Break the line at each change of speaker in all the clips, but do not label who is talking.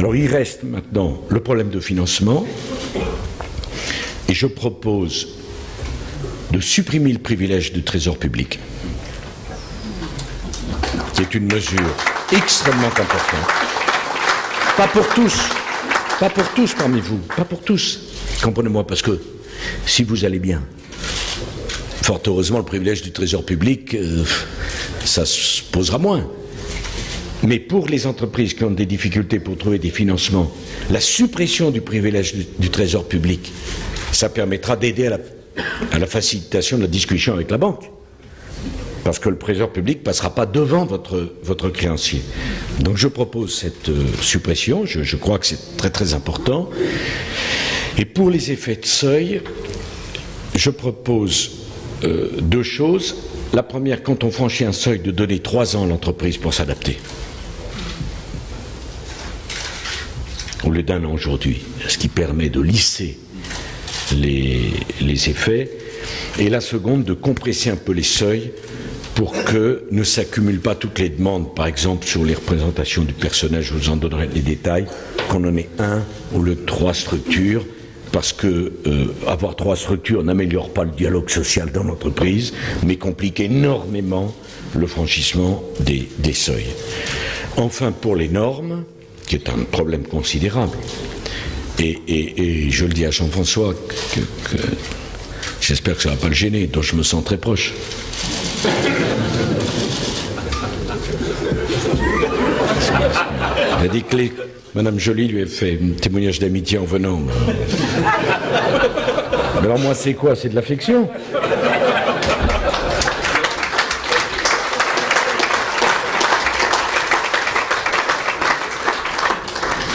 Alors il reste maintenant le problème de financement, et je propose de supprimer le privilège du trésor public. C'est une mesure extrêmement importante. Pas pour tous parmi vous, pas pour tous. Comprenez-moi, parce que si vous allez bien, fort heureusement, le privilège du trésor public, ça se posera moins. Mais pour les entreprises qui ont des difficultés pour trouver des financements, la suppression du privilège du trésor public, ça permettra d'aider à la facilitation de la discussion avec la banque. Parce que le trésor public ne passera pas devant votre créancier. Donc je propose cette suppression, je crois que c'est très très important. Et pour les effets de seuil, je propose deux choses. La première, quand on franchit un seuil, de donner 3 ans à l'entreprise pour s'adapter. Au lieu d'1 an aujourd'hui, ce qui permet de lisser les effets. Et la seconde, de compresser un peu les seuils pour que ne s'accumulent pas toutes les demandes, par exemple sur les représentations du personnel, je vous en donnerai les détails, qu'on en ait 1 au lieu de 3 structures, parce que avoir 3 structures n'améliore pas le dialogue social dans l'entreprise, mais complique énormément le franchissement des seuils. Enfin, pour les normes, qui est un problème considérable, et je le dis à Jean-François, que j'espère que ça ne va pas le gêner, dont je me sens très proche. Il a dit que Madame Joly lui a fait un témoignage d'amitié en venant. Mais alors moi c'est quoi? C'est de l'affection.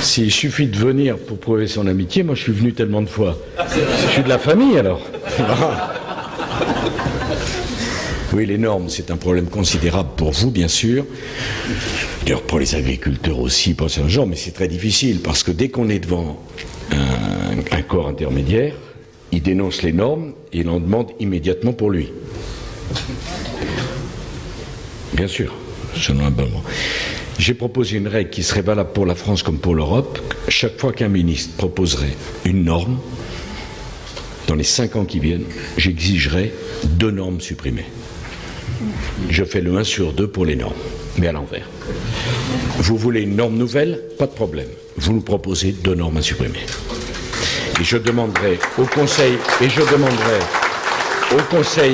S'il suffit de venir pour prouver son amitié, moi je suis venu tellement de fois. Je suis de la famille alors. Oui, les normes, c'est un problème considérable pour vous, bien sûr. D'ailleurs, pour les agriculteurs aussi, pour ce genre, mais c'est très difficile, parce que dès qu'on est devant un corps intermédiaire, il dénonce les normes et il en demande immédiatement pour lui. Bien sûr, selon un bon moment. J'ai proposé une règle qui serait valable pour la France comme pour l'Europe. Chaque fois qu'un ministre proposerait une norme, dans les 5 ans qui viennent, j'exigerai 2 normes supprimées. Je fais le 1 sur 2 pour les normes, mais à l'envers. Vous voulez une norme nouvelle? Pas de problème. Vous nous proposez 2 normes à supprimer. Et je demanderai au Conseil,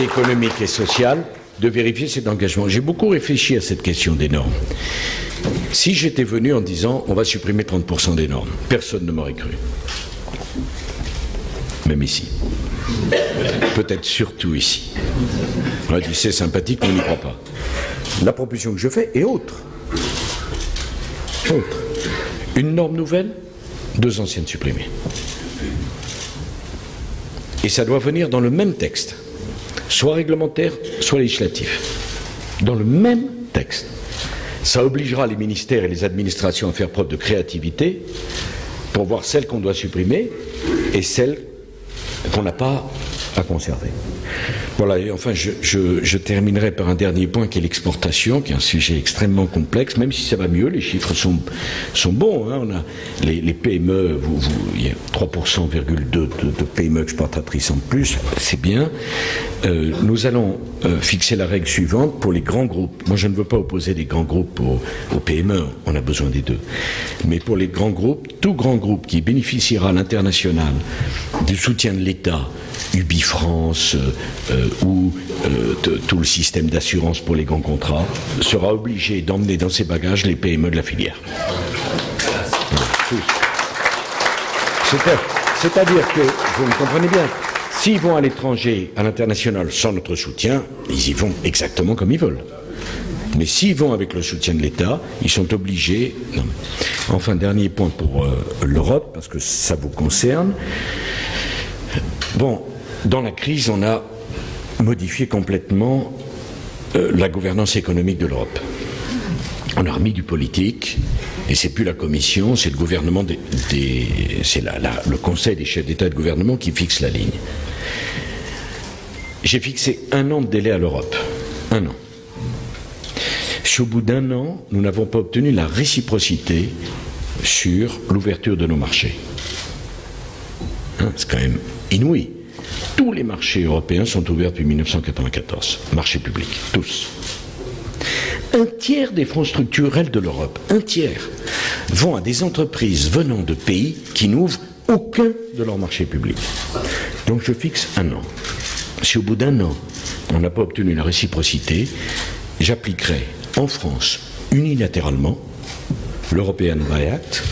économique et social de vérifier cet engagement. J'ai beaucoup réfléchi à cette question des normes. Si j'étais venu en disant on va supprimer 30% des normes, personne ne m'aurait cru. Même ici. Peut-être surtout ici. On a dit c'est sympathique, mais on n'y croit pas. La proposition que je fais est autre. Une norme nouvelle, 2 anciennes supprimées. Et ça doit venir dans le même texte, soit réglementaire, soit législatif. Dans le même texte. Ça obligera les ministères et les administrations à faire preuve de créativité pour voir celles qu'on doit supprimer et celles qu'on n'a pas à conserver. Voilà, et enfin je terminerai par un dernier point qui est l'exportation, qui est un sujet extrêmement complexe, même si ça va mieux, les chiffres sont bons, hein, on a les PME, il y a 3,2% de PME exportatrices en plus, c'est bien. Nous allons fixer la règle suivante pour les grands groupes. Moi je ne veux pas opposer les grands groupes aux PME, on a besoin des deux. Mais pour les grands groupes, tout grand groupe qui bénéficiera à l'international du soutien de l'État, Ubifrance ou tout le système d'assurance pour les grands contrats, sera obligé d'emmener dans ses bagages les PME de la filière. C'est-à-dire que, vous me comprenez bien, s'ils vont à l'étranger, à l'international, sans notre soutien, ils y vont exactement comme ils veulent. Mais s'ils vont avec le soutien de l'État, ils sont obligés... Non. Enfin, dernier point pour l'Europe, parce que ça vous concerne. Bon, dans la crise, on a modifié complètement la gouvernance économique de l'Europe. On a remis du politique, et c'est plus la Commission, c'est le gouvernement c'est le Conseil des chefs d'État et de gouvernement qui fixe la ligne. J'ai fixé 1 an de délai à l'Europe. 1 an. Si au bout d'1 an, nous n'avons pas obtenu la réciprocité sur l'ouverture de nos marchés. Hein, c'est quand même inouï. Tous les marchés européens sont ouverts depuis 1994. Marchés publics, tous. Un tiers des fonds structurels de l'Europe, un tiers, vont à des entreprises venant de pays qui n'ouvrent aucun de leurs marchés publics. Donc je fixe un an. Si au bout d'un an, on n'a pas obtenu la réciprocité, j'appliquerai en France, unilatéralement, l'European Buy Act,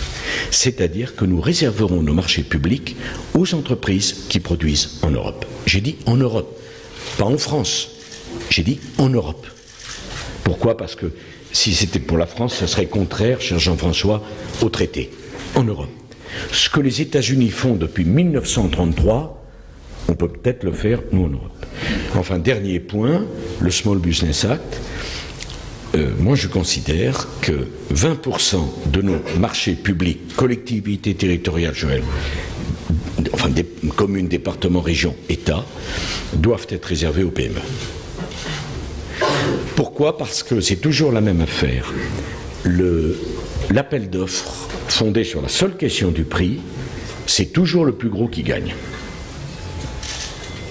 c'est-à-dire que nous réserverons nos marchés publics aux entreprises qui produisent en Europe. J'ai dit en Europe, pas en France. J'ai dit en Europe. Pourquoi? Parce que si c'était pour la France, ça serait contraire, cher Jean-François, au traité. En Europe. Ce que les États-Unis font depuis 1933, on peut peut-être le faire, nous, en Europe. Enfin, dernier point, le Small Business Act. Moi, je considère que 20% de nos marchés publics, collectivités territoriales, enfin des communes, départements, régions, États, doivent être réservés aux PME. Pourquoi? Parce que c'est toujours la même affaire. L'appel d'offres fondé sur la seule question du prix, c'est toujours le plus gros qui gagne.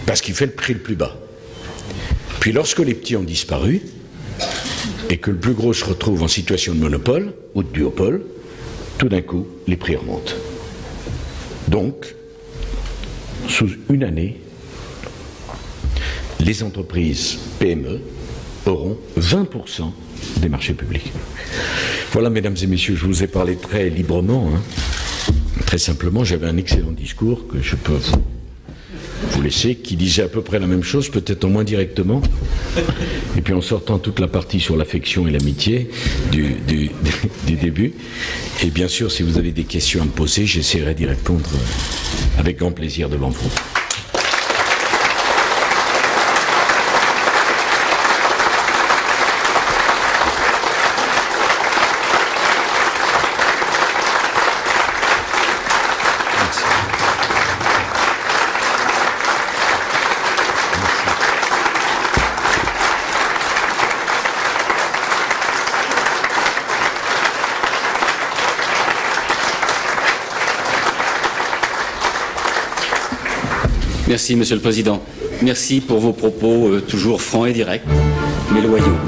Parce qu'il fait le prix le plus bas. Puis lorsque les petits ont disparu, et que le plus gros se retrouve en situation de monopole ou de duopole, tout d'un coup, les prix remontent. Donc, sous une année, les entreprises PME auront 20% des marchés publics. Voilà, mesdames et messieurs, je vous ai parlé très librement. Très simplement, j'avais un excellent discours que je peux vous laisser, qui disait à peu près la même chose, peut-être en moins directement. Et puis en sortant toute la partie sur l'affection et l'amitié du début. Et bien sûr, si vous avez des questions à me poser, j'essaierai d'y répondre avec grand plaisir devant vous.
Merci, Monsieur le Président. Merci pour vos propos toujours francs et directs, mais loyaux.